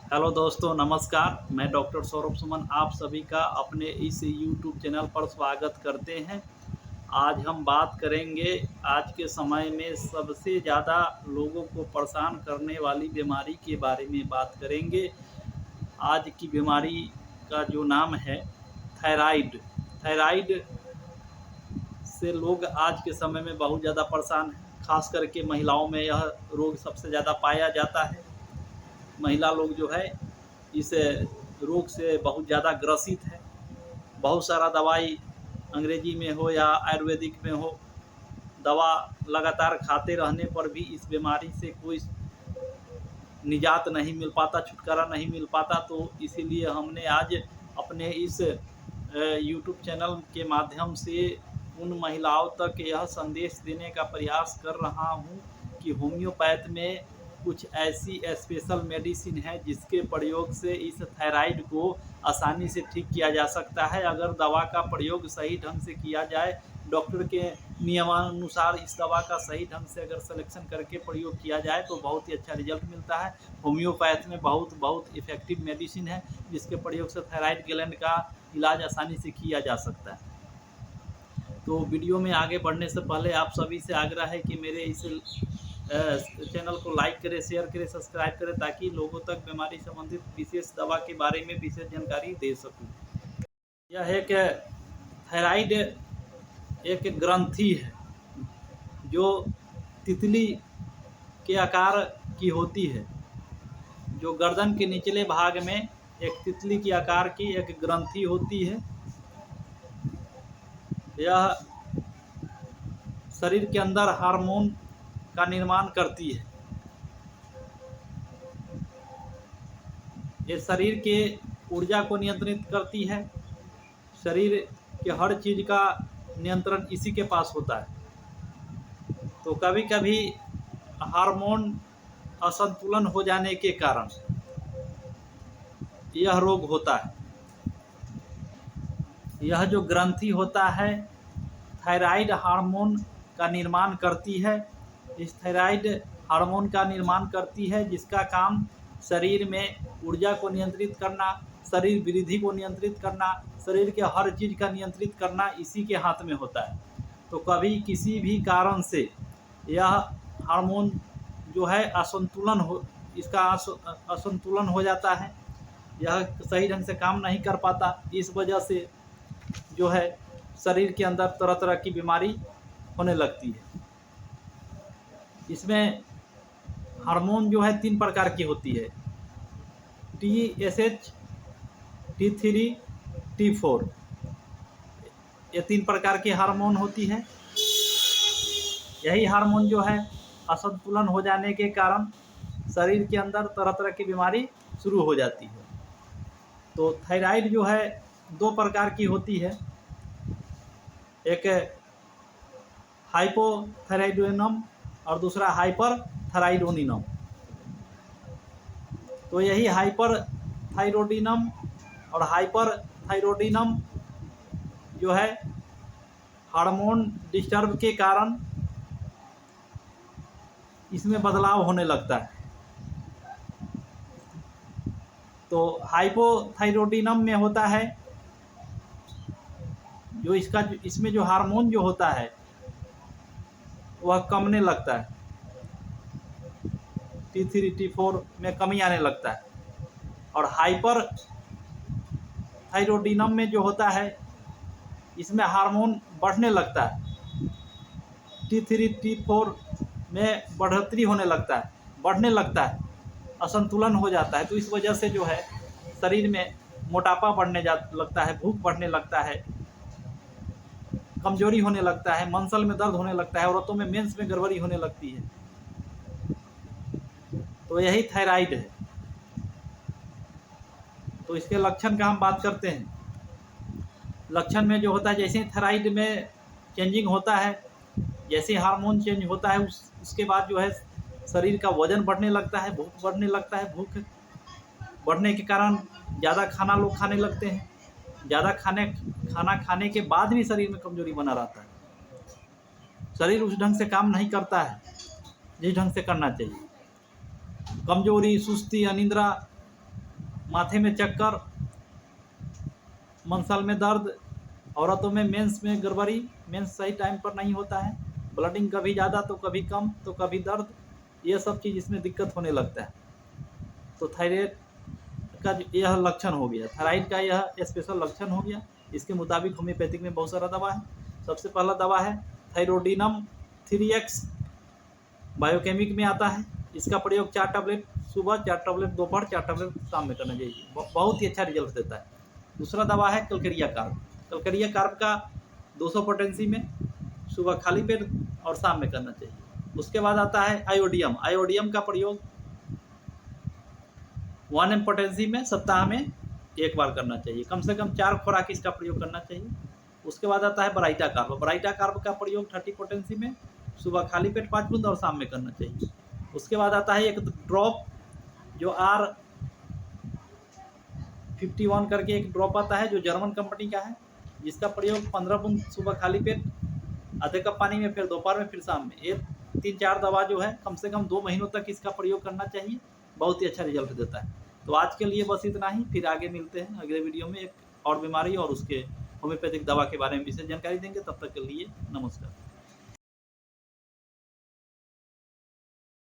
Hello दोस्तों, नमस्कार। मैं डॉक्टर सौरभ सुमन आप सभी का अपने इस यूट्यूब चैनल पर स्वागत करते हैं। आज हम बात करेंगे, आज के समय में सबसे ज़्यादा लोगों को परेशान करने वाली बीमारी के बारे में बात करेंगे। आज की बीमारी का जो नाम है थायराइड। थायराइड से लोग आज के समय में बहुत ज़्यादा परेशान हैं। खास करके महिलाओं में यह रोग सबसे ज़्यादा पाया जाता है। महिला लोग जो है इस रोग से बहुत ज़्यादा ग्रसित है। बहुत सारा दवाई अंग्रेजी में हो या आयुर्वेदिक में हो, दवा लगातार खाते रहने पर भी इस बीमारी से कोई निजात नहीं मिल पाता, छुटकारा नहीं मिल पाता। तो इसीलिए हमने आज अपने इस यूट्यूब चैनल के माध्यम से उन महिलाओं तक यह संदेश देने का प्रयास कर रहा हूँ कि होम्योपैथ में कुछ ऐसी स्पेशल मेडिसिन है जिसके प्रयोग से इस थायराइड को आसानी से ठीक किया जा सकता है। अगर दवा का प्रयोग सही ढंग से किया जाए, डॉक्टर के नियमानुसार इस दवा का सही ढंग से अगर सिलेक्शन करके प्रयोग किया जाए तो बहुत ही अच्छा रिजल्ट मिलता है। होम्योपैथ में बहुत इफ़ेक्टिव मेडिसिन है जिसके प्रयोग से थायराइड ग्लैंड का इलाज आसानी से किया जा सकता है। तो वीडियो में आगे बढ़ने से पहले आप सभी से आग्रह है कि मेरे इस चैनल को लाइक करें, शेयर करें, सब्सक्राइब करें ताकि लोगों तक बीमारी संबंधित विशेष दवा के बारे में विशेष जानकारी दे सकूं। यह एक थायराइड एक ग्रंथि है जो तितली के आकार की होती है। जो गर्दन के निचले भाग में एक तितली के आकार की एक ग्रंथि होती है। यह शरीर के अंदर हार्मोन का निर्माण करती है। ये शरीर के ऊर्जा को नियंत्रित करती है। शरीर के हर चीज़ का नियंत्रण इसी के पास होता है। तो कभी कभी हार्मोन असंतुलन हो जाने के कारण यह रोग होता है। यह जो ग्रंथि होता है थायराइड हार्मोन का निर्माण करती है। इस थायराइड हार्मोन का निर्माण करती है जिसका काम शरीर में ऊर्जा को नियंत्रित करना, शरीर वृद्धि को नियंत्रित करना, शरीर के हर चीज़ का नियंत्रित करना इसी के हाथ में होता है। तो कभी किसी भी कारण से यह हार्मोन जो है असंतुलन हो, इसका असंतुलन हो जाता है। यह सही ढंग से काम नहीं कर पाता। इस वजह से जो है शरीर के अंदर तरह तरह की बीमारी होने लगती है। इसमें हार्मोन जो है 3 प्रकार की होती है, TSH, T3, T4। ये 3 प्रकार की हार्मोन होती है। यही हार्मोन जो है असंतुलन हो जाने के कारण शरीर के अंदर तरह तरह की बीमारी शुरू हो जाती है। तो थायराइड जो है 2 प्रकार की होती है, एक हाइपोथायराइडोनिज्म और दूसरा हाइपर थायराइडोनिज्म। तो यही हाइपर थायराइडोनिज्म और हाइपर थायराइडोनिज्म जो है हार्मोन डिस्टर्ब के कारण इसमें बदलाव होने लगता है। तो हाइपोथायराइडोनिज्म में होता है जो इसमें जो हार्मोन जो होता है वह कमने लगता है। T3, T4 में कमी आने लगता है। और हाइपर थायराइडोनिज्म में जो होता है इसमें हार्मोन बढ़ने लगता है। T3, T4 में बढ़ोतरी होने लगता है, बढ़ने लगता है, असंतुलन हो जाता है। तो इस वजह से जो है शरीर में मोटापा बढ़ने लगता है, भूख बढ़ने लगता है, कमजोरी होने लगता है, मंसल में दर्द होने लगता है, औरतों में मेंस में गड़बड़ी होने लगती है। तो यही थायराइड है। तो इसके लक्षण का हम बात करते हैं। लक्षण में जो होता है, जैसे थायराइड में चेंजिंग होता है, जैसे हार्मोन चेंज होता है उसके बाद जो है शरीर का वजन बढ़ने लगता है, भूख बढ़ने लगता है। भूख बढ़ने के कारण ज़्यादा खाना लोग खाने लगते हैं। ज़्यादा खाना खाने के बाद भी शरीर में कमजोरी बना रहता है। शरीर उस ढंग से काम नहीं करता है जिस ढंग से करना चाहिए। कमजोरी, सुस्ती, अनिद्रा माथे में चक्कर, मंसल में दर्द, औरतों में मेंस में गड़बड़ी, मेंस सही टाइम पर नहीं होता है, ब्लडिंग कभी ज़्यादा तो कभी कम तो कभी दर्द, ये सब चीज़ इसमें दिक्कत होने लगता है। तो थायराइड का यह लक्षण हो गया, थायराइड का यह स्पेशल लक्षण हो गया। इसके मुताबिक होम्योपैथिक में बहुत सारा दवा है। सबसे पहला दवा है थायरोडिनम 3x, बायोकेमिक में आता है। इसका प्रयोग 4 टैबलेट सुबह, 4 टैबलेट दोपहर, 4 टैबलेट शाम में करना चाहिए, बहुत ही अच्छा रिजल्ट देता है। दूसरा दवा है कलकरिया कार्ब। कलकरिया कार्ब का 200 पोटेंसी में सुबह खाली पेट और शाम में करना चाहिए। उसके बाद आता है आयोडियम। आयोडियम का प्रयोग 1 m पोटेंसी में सप्ताह में 1 बार करना चाहिए। कम से कम 4 खुराक इसका प्रयोग करना चाहिए। उसके बाद आता है ब्राइटा कार्ब। ब्राइटा कार्ब का प्रयोग 30 पोटेंसी में सुबह खाली पेट 5 बूंद और शाम में करना चाहिए। उसके बाद आता है एक ड्रॉप जो R51 करके एक ड्रॉप आता है, जो जर्मन कंपनी का है, जिसका प्रयोग 15 बूंद सुबह खाली पेट, आधे कप पानी में, फिर दोपहर में, फिर शाम में। ये 3-4 दवा जो है कम से कम 2 महीनों तक इसका प्रयोग करना चाहिए, बहुत ही अच्छा रिजल्ट देता है। तो आज के लिए बस इतना ही, फिर आगे मिलते हैं अगले वीडियो में एक और बीमारी और उसके होम्योपैथिक दवा के बारे में विशेष जानकारी देंगे। तब तक के लिए नमस्कार।